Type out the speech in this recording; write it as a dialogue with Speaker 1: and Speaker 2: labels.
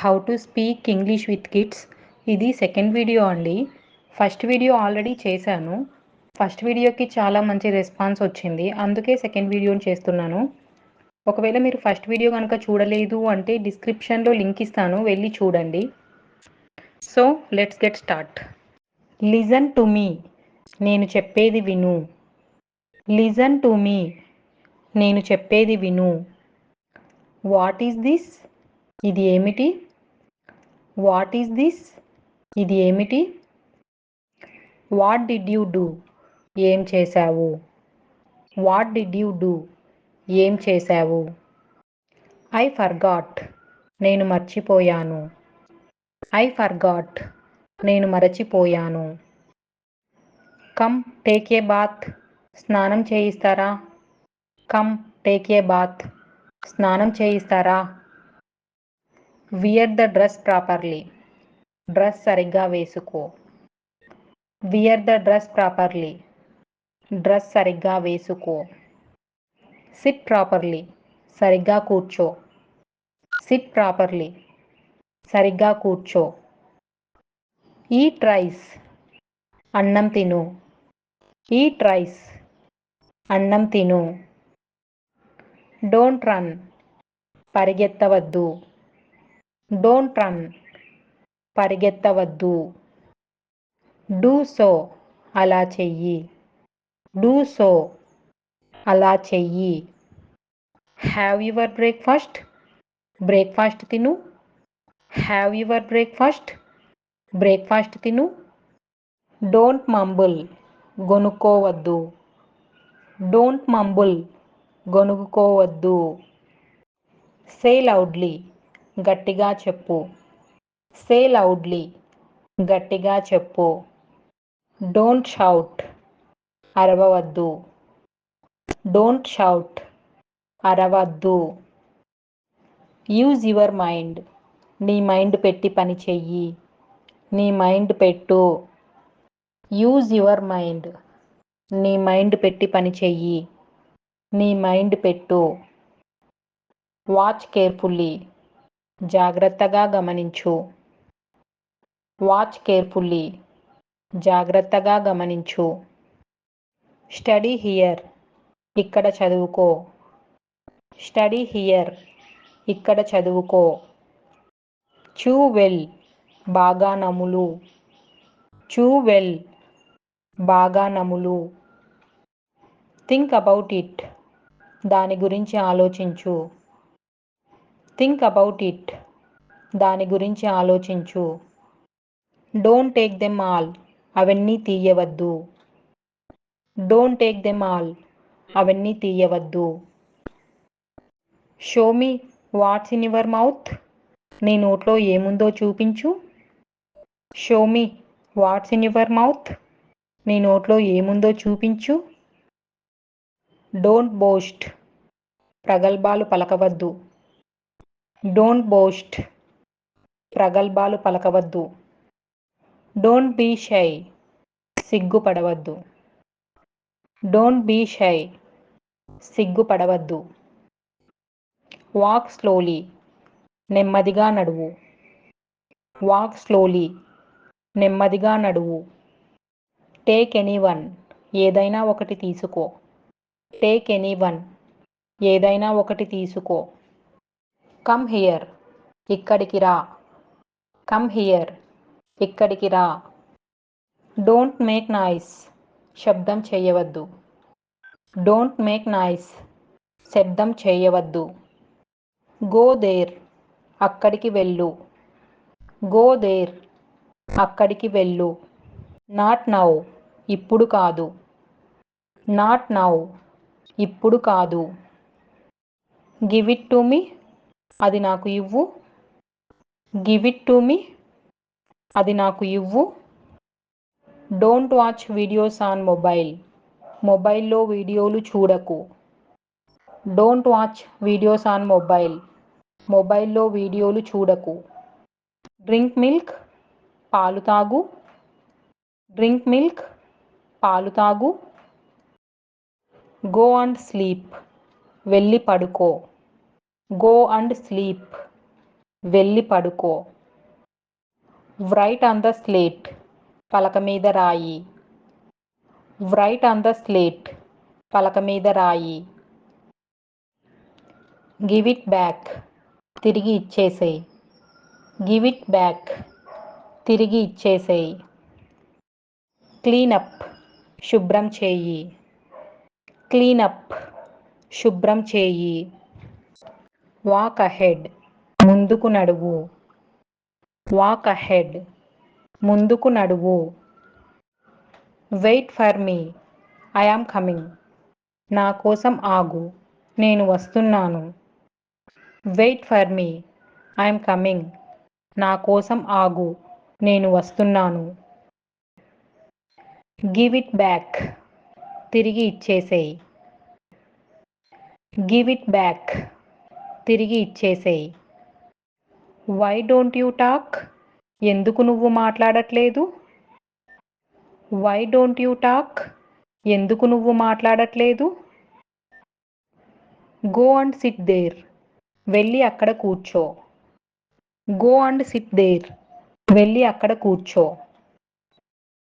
Speaker 1: How to speak English with kids. ఇది second video అండి. First video already చేశాను. First వీడియోకి చాలా మంచి రెస్పాన్స్ వచ్చింది, అందుకే సెకండ్ వీడియోని చేస్తున్నాను. ఒకవేళ మీరు ఫస్ట్ వీడియో కనుక చూడలేదు అంటే డిస్క్రిప్షన్లో లింక్ ఇస్తాను, వెళ్ళి చూడండి. So let's get start. Listen to me, నేను చెప్పేది విను. లిజన్ టు మీ, నేను చెప్పేది విను. వాట్ ఈస్ దిస్, ఇది ఏమిటి? వాట్ ఈస్ దిస్, ఇది ఏమిటి? వాట్ డిడ్ యూ డూ, ఏం చేశావు? వాట్ డిడ్ యూ డూ, ఏం చేశావు? ఐ ఫర్గాట్, నేను మర్చిపోయాను. ఐ ఫర్గాట్, నేను మరచిపోయాను. కమ్ టేక్ ఏ బాత్, స్నానం చేయిస్తారా? కమ్ టేక్ ఏ బాత్, స్నానం చేయిస్తారా? Wear the dress properly, dress సరిగ్గా వేసుకో. Wear the dress properly, dress సరిగ్గా వేసుకో. సిట్ ప్రాపర్లీ, సరిగ్గా కూర్చో. సిట్ ప్రాపర్లీ, సరిగ్గా కూర్చో. ఈట్ రైస్, అన్నం తిను. ఈట్ రైస్, అన్నం తిను. డోంట్ రన్, పరిగెత్తవద్దు. డోంట్ రన్, పరిగెత్తవద్దు. డూ సో, అలా చెయ్యి. డూ సో, అలా చెయ్యి. హ్యావ్ యువర్ బ్రేక్ఫాస్ట్, బ్రేక్ఫాస్ట్ తిను. హ్యావ్ యువర్ బ్రేక్ఫాస్ట్, బ్రేక్ఫాస్ట్ తిను. డోంట్ మంబుల్, గొనుక్కోవద్దు. డోంట్ మంబుల్, గొనుక్కోవద్దు. సే లౌడ్లీ, గట్టిగా చెప్పు. సే లౌడ్లీ, గట్టిగా చెప్పు. డోంట్ షౌట్, అరవవద్దు. డోంట్ షౌట్, అరవద్దు. యూజ్ యువర్ మైండ్, నీ మైండ్ పెట్టి పని చెయ్యి. నీ మైండ్ పెట్టు. యూజ్ యువర్ మైండ్, నీ మైండ్ పెట్టి పని చెయ్యి. నీ మైండ్ పెట్టు. వాచ్ కేర్ఫుల్లీ, జాగ్రత్తగా గమనించు. వాచ్ కేర్ఫుల్లీ, జాగ్రత్తగా గమనించు. స్టడీ హియర్, ఇక్కడ చదువుకో. స్టడీ హియర్, ఇక్కడ చదువుకో. చూ వెల్, బాగా నములు. చూ వెల్, బాగా నములు. థింక్ అబౌట్ ఇట్, దాని గురించి ఆలోచించు. థింక్ అబౌట్ ఇట్, దాని గురించి ఆలోచించు. డోంట్ టేక్ దెమ్ ఆల్, అవన్నీ తీయవద్దు. డోంట్ టేక్ దెమ్ ఆల్, అవన్నీ తీయవద్దు. Show me what's in your mouth, నీ నోట్లో ఏముందో చూపించు. Show me what's in your mouth, నీ నోట్లో ఏముందో చూపించు. డోంట్ బోస్ట్, ప్రగల్భాలు పలకవద్దు. డోంట్ బోస్ట్, ప్రగల్భాలు పలకవద్దు. డోంట్ బీ షై, సిగ్గుపడవద్దు. డోంట్ బీ షై, సిగ్గుపడవద్దు. వాక్ స్లోలీ, నెమ్మదిగా నడువు. వాక్ స్లోలీ, నెమ్మదిగా నడువు. టేక్ ఎనీవన్, ఏదైనా ఒకటి తీసుకో. టేక్ ఎనీవన్, ఏదైనా ఒకటి తీసుకో. కమ్ హియర్, ఇక్కడికి రా. కమ్ హియర్, ఇక్కడికి రా. డోంట్ మేక్ నాయిస్, శబ్దం చేయవద్దు. డోంట్ మేక్ నాయిస్, శబ్దం చేయవద్దు. గో దేర్, అక్కడికి వెళ్ళు. గో దేర్, అక్కడికి వెళ్ళు. నాట్ నౌ, ఇప్పుడు కాదు. నాట్ నౌ, ఇప్పుడు కాదు. గివ్ ఇట్ టు మీ, అది నాకు ఇవ్వు. గివ్ ఇట్ టు మీ, అది నాకు ఇవ్వు. Don't watch videos on mobile, మొబైల్లో వీడియోలు చూడకు. Don't watch videos on mobile, మొబైల్లో వీడియోలు చూడకు. డ్రింక్ మిల్క్, పాలు తాగు. డ్రింక్ మిల్క్, పాలు తాగు. గో అండ్ స్లీప్, వెళ్ళి పడుకో. గో అండ్ స్లీప్, వెళ్ళి పడుకో. Write on the slate. పలక మీద రాయి. Write on the slate. పలక మీద రాయి. Give it back. తిరిగి ఇచ్చేసేయ్. Give it back. తిరిగి ఇచ్చేసేయ్. Clean up. శుభ్రం చేయి. Clean up. శుభ్రం చేయి. Walk ahead. ముందుకు నడువు. Walk ahead. ముందుకు నడువు. Wait for me. I am coming. నా కోసం ఆగు. నేను వస్తున్నాను. Wait for me. I am coming. నా కోసం ఆగు. నేను వస్తున్నాను. Give it back. తిరిగి ఇచ్చేసేయ్. Give it back. తిరిగి ఇచ్చేసేయ్. Why don't you talk? ఎందుకు నువ్వు మాట్లాడట్లేదు? Why don't you talk? ఎందుకు నువ్వు మాట్లాడట్లేదు? Go and sit there. వెళ్ళి అక్కడ కూర్చో. Go and sit there. వెళ్ళి అక్కడ కూర్చో.